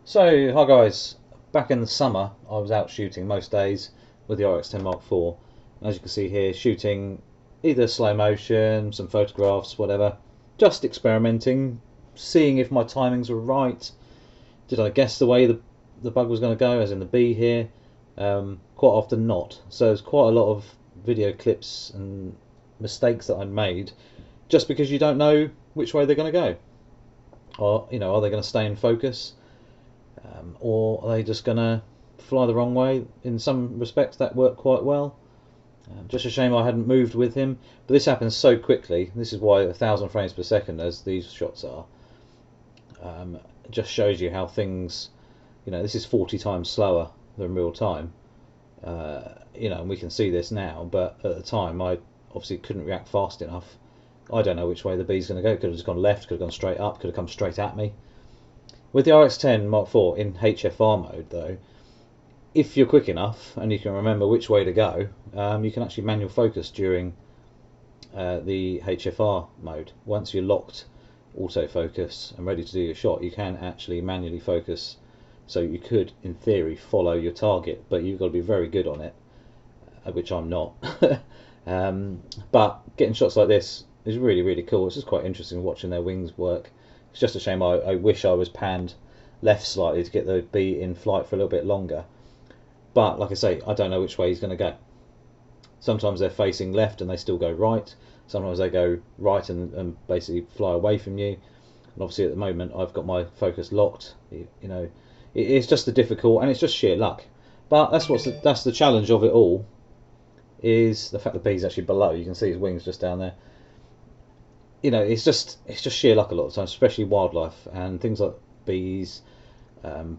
So, hi guys, back in the summer I was out shooting most days with the RX10 Mark IV. And as you can see here, shooting either slow motion, some photographs, whatever. Just experimenting, seeing if my timings were right. Did I guess the way the bug was going to go, as in the bee here? Quite often not. So there's quite a lot of video clips and mistakes that I made just because you don't know which way they're going to go. Or, are they going to stay in focus? Or are they just going to fly the wrong way? In some respects that worked quite well. Just a shame I hadn't moved with him, but this happens so quickly. This is why 1,000 frames per second, as these shots are, just shows you how things, this is 40 times slower than real time. And we can see this now, but at the time I obviously couldn't react fast enough. I don't know which way the bee's going to go. Could have just gone left, could have gone straight up, could have come straight at me. With the RX10 Mark IV in HFR mode though, if you're quick enough and you can remember which way to go, you can actually manual focus during the HFR mode. Once you're locked autofocus and ready to do your shot, you can actually manually focus, so you could in theory follow your target, but you've got to be very good on it, which I'm not. But getting shots like this is really, really cool. It's just quite interesting watching their wings work. It's just a shame I wish I was panned left slightly to get the bee in flight for a little bit longer. But like I say, I don't know which way he's going to go. Sometimes they're facing left and they still go right. Sometimes they go right and basically fly away from you. And obviously at the moment I've got my focus locked. It's just the difficult, and it's just sheer luck. But that's the challenge of it all, is the fact the bee's actually below. You can see his wings just down there. It's just sheer luck a lot of times, especially wildlife and things like bees,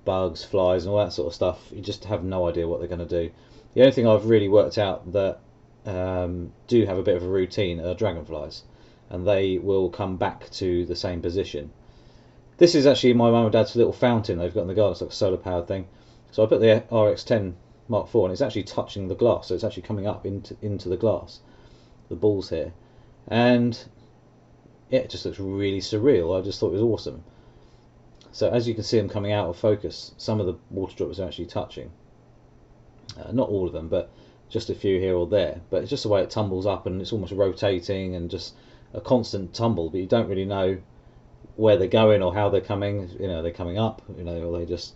bugs, flies, and all that sort of stuff. You just have no idea what they're going to do. The only thing I've really worked out that do have a bit of a routine are dragonflies, and they will come back to the same position. This is actually my mum and dad's little fountain they've got in the garden. It's like a solar powered thing. So I put the RX10 Mark IV and it's actually touching the glass, so it's actually coming up into the glass, the balls here, and yeah, it just looks really surreal. I just thought it was awesome. So as you can see them coming out of focus, some of the water droplets are actually touching. Not all of them, but just a few here or there. But it's just the way it tumbles up, and it's almost rotating and just a constant tumble, but you don't really know where they're going or how they're coming. Are they coming up, or they just,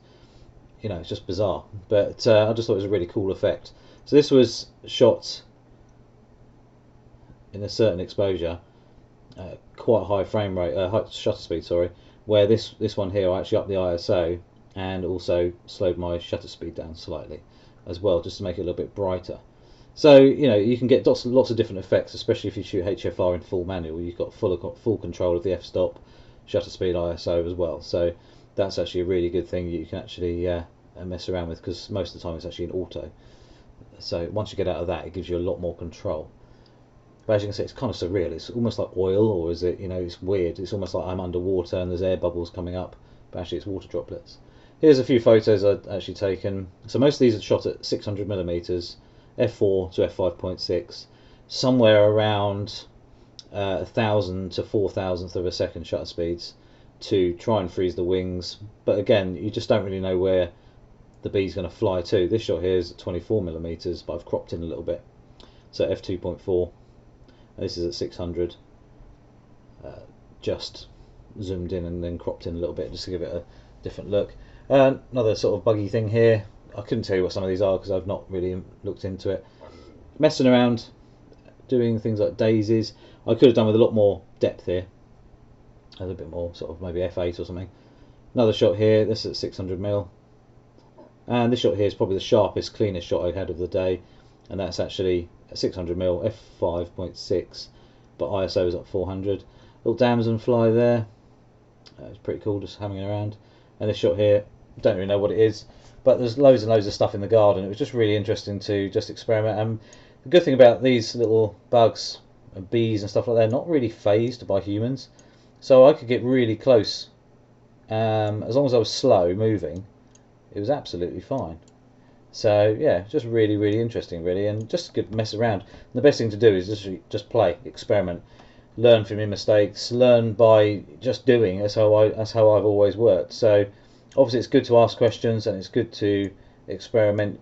it's just bizarre. But I just thought it was a really cool effect. So this was shot in a certain exposure, quite high frame rate, high shutter speed, sorry, where this one here I actually upped the ISO and also slowed my shutter speed down slightly as well, just to make it a little bit brighter. So you can get lots of different effects, especially if you shoot HFR in full manual. You've got full control of the f-stop, shutter speed, ISO as well. So that's actually a really good thing you can actually mess around with, because most of the time it's actually in auto. So once you get out of that, it gives you a lot more control. But as you can see, it's kind of surreal. It's almost like oil, or is it, it's weird. It's almost like I'm underwater and there's air bubbles coming up, but actually it's water droplets. Here's a few photos I'd actually taken. So most of these are shot at 600mm, f4 to f5.6, somewhere around 1,000 to 4,000th of a second shutter speeds to try and freeze the wings. But again, you just don't really know where the bee's going to fly to. This shot here is at 24mm, but I've cropped in a little bit. So f2.4. This is at 600, just zoomed in and then cropped in a little bit just to give it a different look. Another sort of buggy thing here. I couldn't tell you what some of these are because I've not really looked into it. Messing around, doing things like daisies. I could have done with a lot more depth here. A little bit more, sort of maybe f8 or something. Another shot here, this is at 600mm. And this shot here is probably the sharpest, cleanest shot I had of the day. And that's actually 600mm, f5.6, but ISO is at 400. Little damson fly there. It's pretty cool, just hanging around. And this shot here, don't really know what it is, but there's loads and loads of stuff in the garden. It was just really interesting to just experiment. And the good thing about these little bugs and bees and stuff like that, they're not really phased by humans, so I could get really close. As long as I was slow moving, it was absolutely fine. So yeah, just really, really interesting, really, and just good mess around. And the best thing to do is just play, experiment, learn from your mistakes, learn by just doing. That's how I've always worked. So Obviously it's good to ask questions and it's good to experiment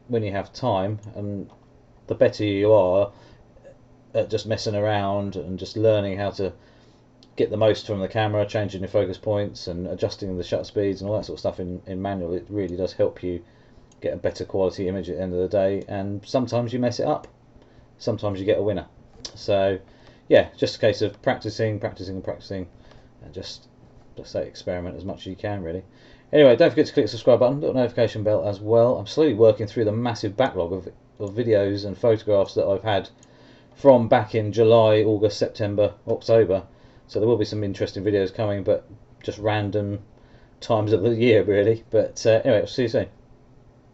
when you have time, and the better you are at just messing around and just learning how to get the most from the camera, changing your focus points and adjusting the shutter speeds and all that sort of stuff in manual, it really does help you get a better quality image at the end of the day. And sometimes you mess it up, sometimes you get a winner. So yeah, just a case of practicing and just say experiment as much as you can, really. Anyway, don't forget to click the subscribe button, little notification bell as well. I'm slowly working through the massive backlog of videos and photographs that I've had from back in July, August, September, October. So there will be some interesting videos coming, but just random times of the year, really. But anyway, I'll see you soon.